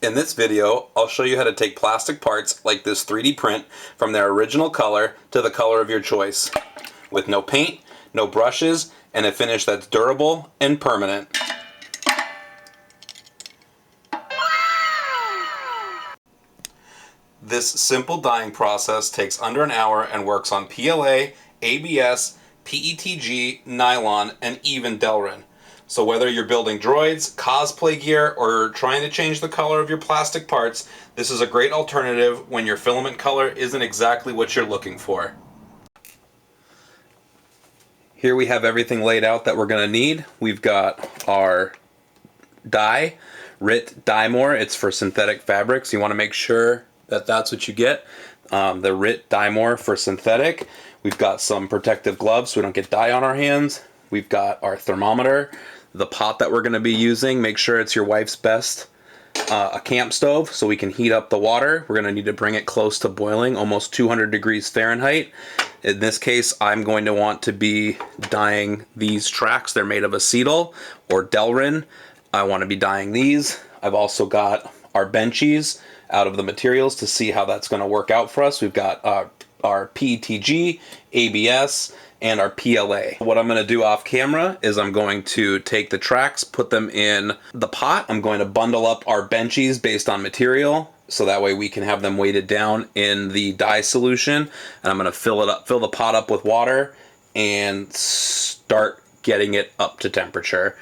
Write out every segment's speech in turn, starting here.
In this video, I'll show you how to take plastic parts like this 3D print from their original color to the color of your choice, with no paint, no brushes, and a finish that's durable and permanent. This simple dyeing process takes under an hour and works on PLA, ABS, PETG, Nylon, and even Delrin. So whether you're building droids, cosplay gear, or trying to change the color of your plastic parts, this is a great alternative when your filament color isn't exactly what you're looking for. Here we have everything laid out that we're going to need. We've got our dye, RIT Dymore. It's for synthetic fabrics. You want to make sure that that's what you get. The RIT Dymore for synthetic. We've got some protective gloves so we don't get dye on our hands. We've got our thermometer, the pot that we're going to be using. Make sure it's your wife's best. A camp stove so we can heat up the water. We're going to need to bring it close to boiling, almost 200 degrees Fahrenheit. In this case, I'm going to want to be dyeing these tracks. They're made of acetyl or Delrin. I want to be dyeing these. I've also got our benchies out of the materials to see how that's going to work out for us. We've got our PETG, ABS, and our PLA. What I'm going to do off camera is I'm going to take the tracks, put them in the pot. I'm going to bundle up our benchies based on material, so that way we can have them weighted down in the dye solution. And I'm going to fill the pot up with water and start getting it up to temperature.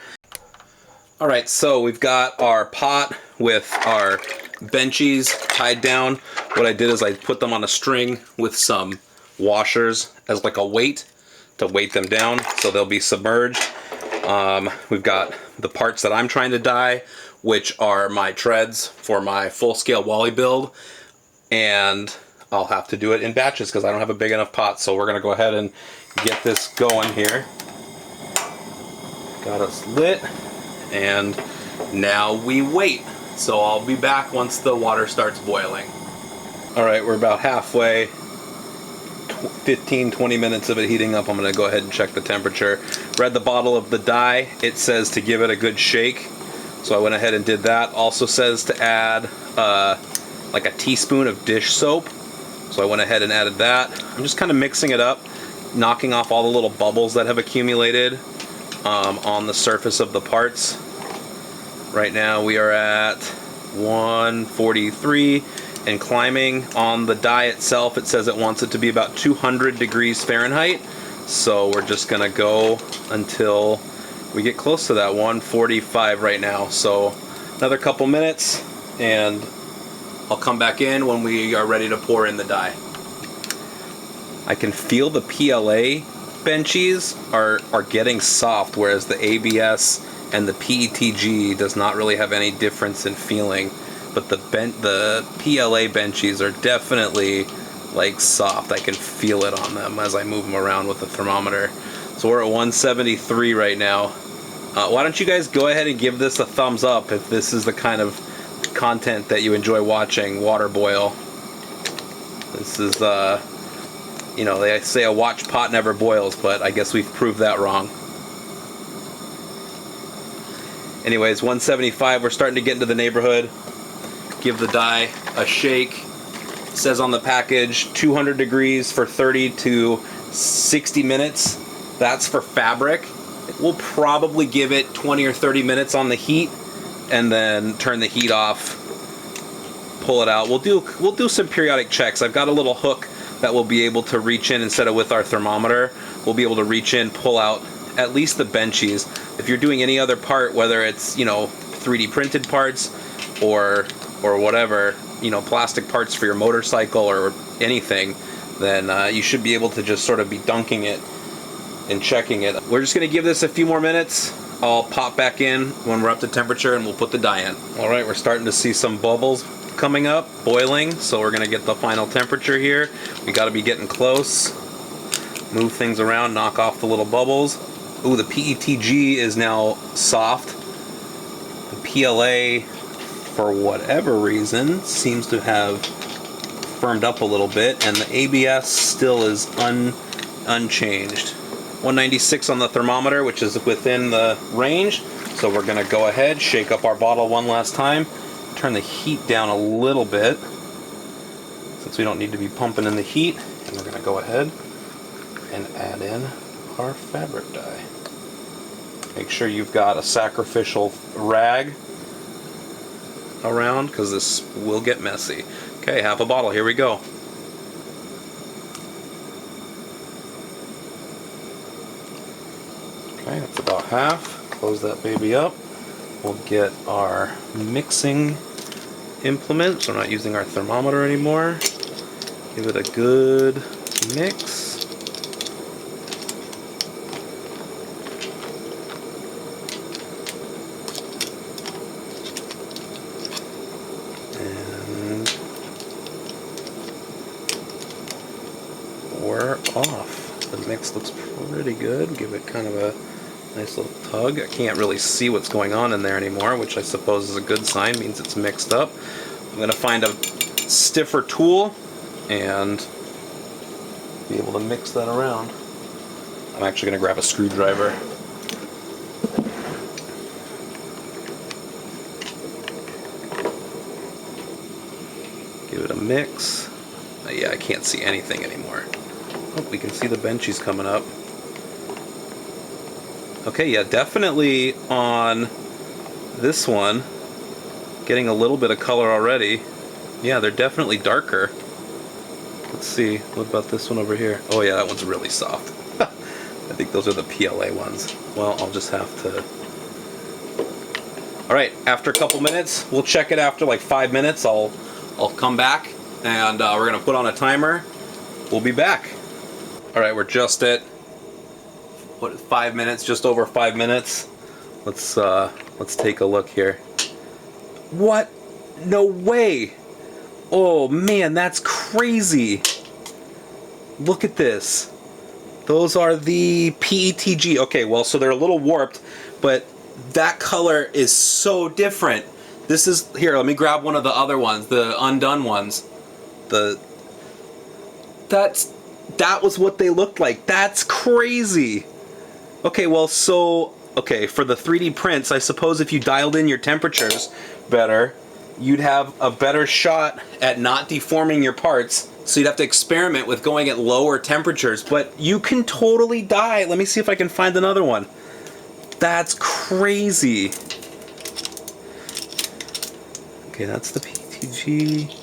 All right, so we've got our pot with our benchies tied down. What I did is I put them on a string with some washers as like a weight to weight them down so they'll be submerged. We've got the parts that I'm trying to dye, which are my treads for my full-scale Wally build, and I'll have to do it in batches because I don't have a big enough pot. So we're going to go ahead and get this going here. Got us lit, and now we wait. So I'll be back once the water starts boiling. All right, we're about halfway. 15-20 minutes of it heating up. I'm going to go ahead and check the temperature. Read the bottle of the dye. It says to give it a good shake, so I went ahead and did that. Also says to add like a teaspoon of dish soap, so I went ahead and added that. I'm just kind of mixing it up, knocking off all the little bubbles that have accumulated on the surface of the parts. Right now we are at 143 and climbing. On the dye itself, it says it wants it to be about 200 degrees Fahrenheit. So we're just gonna go until we get close to that 145 right now. So another couple minutes and I'll come back in when we are ready to pour in the dye. I can feel the PLA benchies are getting soft, whereas the ABS and the PETG does not really have any difference in feeling. But the PLA benchies are definitely like soft. I can feel it on them as I move them around with the thermometer. So we're at 173 right now. Why don't you guys go ahead and give this a thumbs up if this is the kind of content that you enjoy watching, water boil. This is, you know, they say a watch pot never boils, but I guess we've proved that wrong. Anyways, 175, we're starting to get into the neighborhood. Give the dye a shake. It says on the package 200 degrees for 30 to 60 minutes. That's for fabric. We'll probably give it 20 or 30 minutes on the heat and then turn the heat off, pull it out. We'll do some periodic checks. I've got a little hook that we'll be able to reach in instead of with our thermometer. We'll be able to reach in, pull out at least the benchies. If you're doing any other part, whether it's, you know, 3D printed parts or whatever, you know, plastic parts for your motorcycle or anything, then you should be able to just sort of be dunking it and checking it. We're just going to give this a few more minutes. I'll pop back in when we're up to temperature and we'll put the dye in. All right, we're starting to see some bubbles coming up, boiling, so we're going to get the final temperature here. We got to be getting close. Move things around, knock off the little bubbles. Ooh, the PETG is now soft. The PLA, for whatever reason, seems to have firmed up a little bit, and the ABS still is unchanged. 196 on the thermometer, which is within the range. So we're going to go ahead, shake up our bottle one last time, turn the heat down a little bit, since we don't need to be pumping in the heat. And we're going to go ahead and add in our fabric dye. Make sure you've got a sacrificial rag around, because this will get messy. Okay, half a bottle, here we go. Okay, that's about half. Close that baby up. We'll get our mixing implement, so we're not using our thermometer anymore. Give it a good mix. And we're off. The mix looks pretty good. Give it kind of a nice little tug. I can't really see what's going on in there anymore, which I suppose is a good sign, means it's mixed up. I'm going to find a stiffer tool and be able to mix that around. I'm actually going to grab a screwdriver. Give it a mix. Yeah, I can't see anything anymore. Oh, we can see the benchies coming up. Okay, yeah, definitely on this one, getting a little bit of color already. Yeah, they're definitely darker. Let's see, what about this one over here? Oh yeah, that one's really soft. I think those are the PLA ones. Well, I'll just have to... Alright, after a couple minutes, we'll check it after like 5 minutes. I'll come back and we're going to put on a timer. We'll be back. Alright, we're just at 5 minutes, just over 5 minutes. Let's take a look here. What? No way! Oh man, that's crazy! Look at this. Those are the PETG. Okay, well, so they're a little warped, but that color is so different. This is, here, let me grab one of the other ones, the undone ones. That was what they looked like. That's crazy! Okay, well, so, okay, for the 3D prints, I suppose if you dialed in your temperatures better, you'd have a better shot at not deforming your parts. So you'd have to experiment with going at lower temperatures, but you can totally dye. Let me see if I can find another one. That's crazy. Okay, that's the PETG.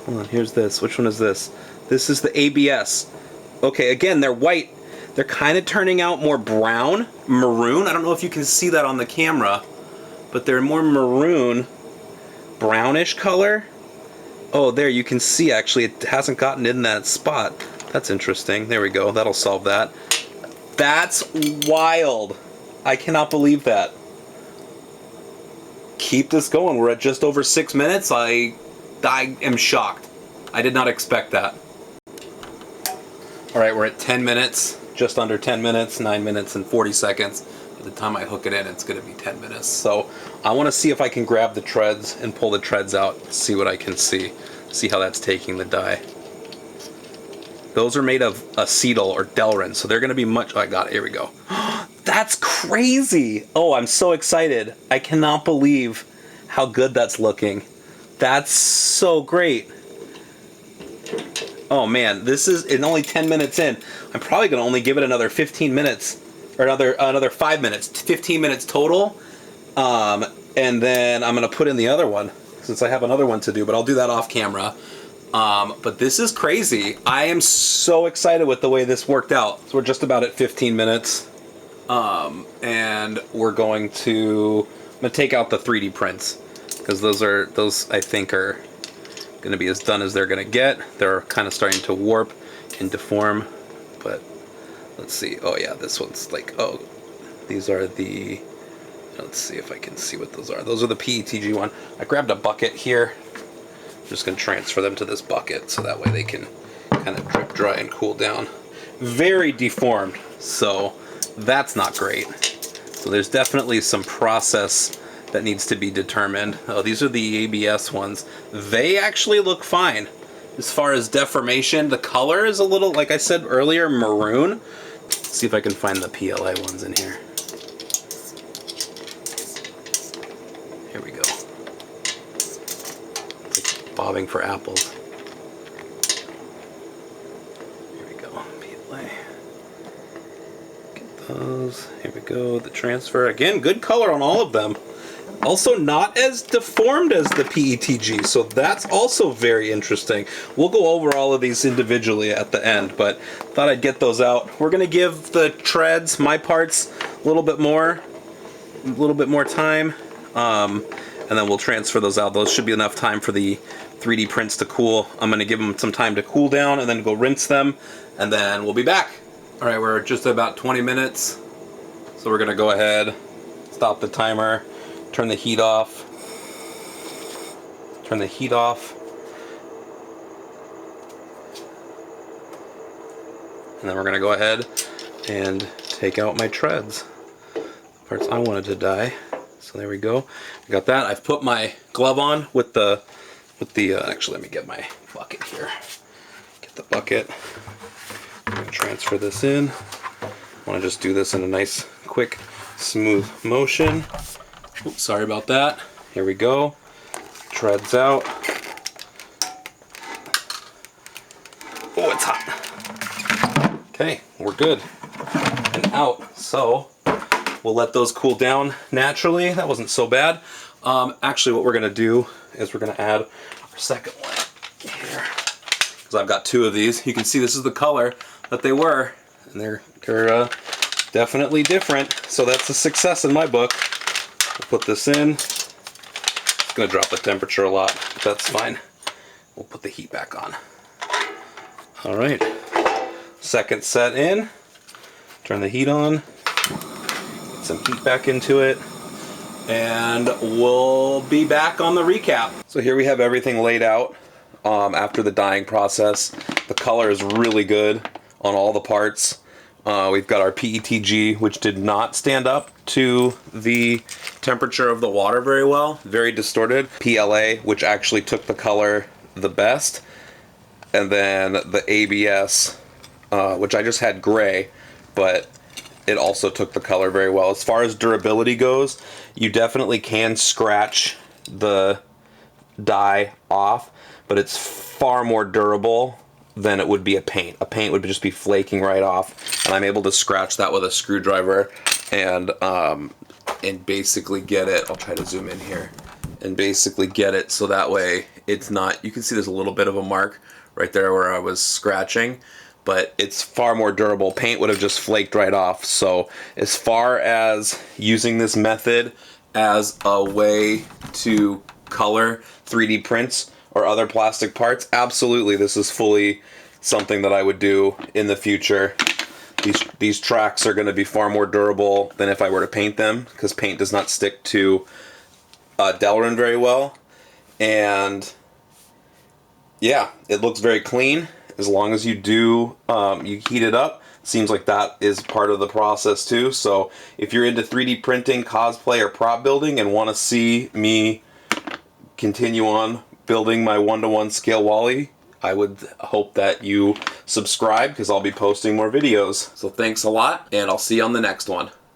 Hold on, here's this. Which one is this? This is the ABS. Okay, again, they're white. They're kind of turning out more brown, maroon. I don't know if you can see that on the camera, but they're more maroon, brownish color. Oh, there, you can see actually it hasn't gotten in that spot. That's interesting. There we go. That'll solve that. That's wild. I cannot believe that. Keep this going. We're at just over 6 minutes. I am shocked. I did not expect that. All right, we're at 10 minutes. Just under 10 minutes, 9 minutes and 40 seconds. By the time I hook it in, it's going to be 10 minutes. So I want to see if I can grab the treads and pull the treads out, see what I can see. See how that's taking the dye. Those are made of acetal or Delrin, so they're going to be much... Oh, I got it. Here we go. That's crazy! Oh, I'm so excited. I cannot believe how good that's looking. That's so great. Oh man, this is only 10 minutes in. I'm probably going to only give it another 15 minutes, or another 5 minutes, 15 minutes total. And then I'm going to put in the other one, since I have another one to do, but I'll do that off camera. But this is crazy. I am so excited with the way this worked out. So we're just about at 15 minutes. And we're going to, I'm going to take out the 3D prints, because those I think are going to be as done as they're going to get. They're kind of starting to warp and deform, but let's see. Oh yeah, this one's like, oh, these are the, let's see if I can see what those are. Those are the PETG one. I grabbed a bucket here. I'm just going to transfer them to this bucket so that way they can kind of drip dry and cool down. Very deformed, so that's not great. So there's definitely some process that needs to be determined. Oh, these are the ABS ones. They actually look fine. As far as deformation, the color is a little, like I said earlier, maroon. Let's see if I can find the PLA ones in here. Here we go. bobbing for apples. Here we go. PLA. Get those. Here we go. The transfer. Again, good color on all of them. Also not as deformed as the PETG, so that's also very interesting. We'll go over all of these individually at the end, but thought I'd get those out. We're gonna give the treads, my parts, a little bit more time, and then we'll transfer those out. Those should be enough time for the 3D prints to cool. I'm gonna give them some time to cool down and then go rinse them, and then we'll be back. All right, we're just about 20 minutes, so we're gonna go ahead, stop the timer, turn the heat off. Turn the heat off. And then we're gonna go ahead and take out my treads. Parts I wanted to dye. So there we go. I got that. I've put my glove on with the actually, let me get my bucket here. Get the bucket. I'm gonna transfer this in. I wanna just do this in a nice, quick, smooth motion. Oops, sorry about that. Here we go. Treads out. Oh, it's hot. Okay, we're good. And out. So we'll let those cool down naturally. That wasn't so bad. Actually, what we're gonna do is we're gonna add our second one here. Because I've got two of these. You can see this is the color that they were. And they're definitely different. So that's a success in my book. We'll put this in. It's going to drop the temperature a lot, but that's fine. We'll put the heat back on. All right. Second set in. Turn the heat on. Get some heat back into it. And we'll be back on the recap. So here we have everything laid out after the dyeing process. The color is really good on all the parts. We've got our PETG, which did not stand up to the temperature of the water very well, very distorted. PLA, which actually took the color the best. And then the ABS, which I just had gray, but it also took the color very well. As far as durability goes, you definitely can scratch the dye off, but it's far more durable than it would be a paint. A paint would just be flaking right off, and I'm able to scratch that with a screwdriver and basically get it. I'll try to zoom in here and basically get it so that way it's not. You can see there's a little bit of a mark right there where I was scratching, but it's far more durable. Paint would have just flaked right off. So as far as using this method as a way to color 3D prints or other plastic parts, absolutely, this is fully something that I would do in the future. These tracks are going to be far more durable than if I were to paint them, because paint does not stick to Delrin very well. And yeah, it looks very clean as long as you do you heat it up. Seems like that is part of the process too. So if you're into 3D printing, cosplay, or prop building and want to see me continue on building my 1-to-1 scale Wally, I would hope that you subscribe, because I'll be posting more videos. So thanks a lot, and I'll see you on the next one.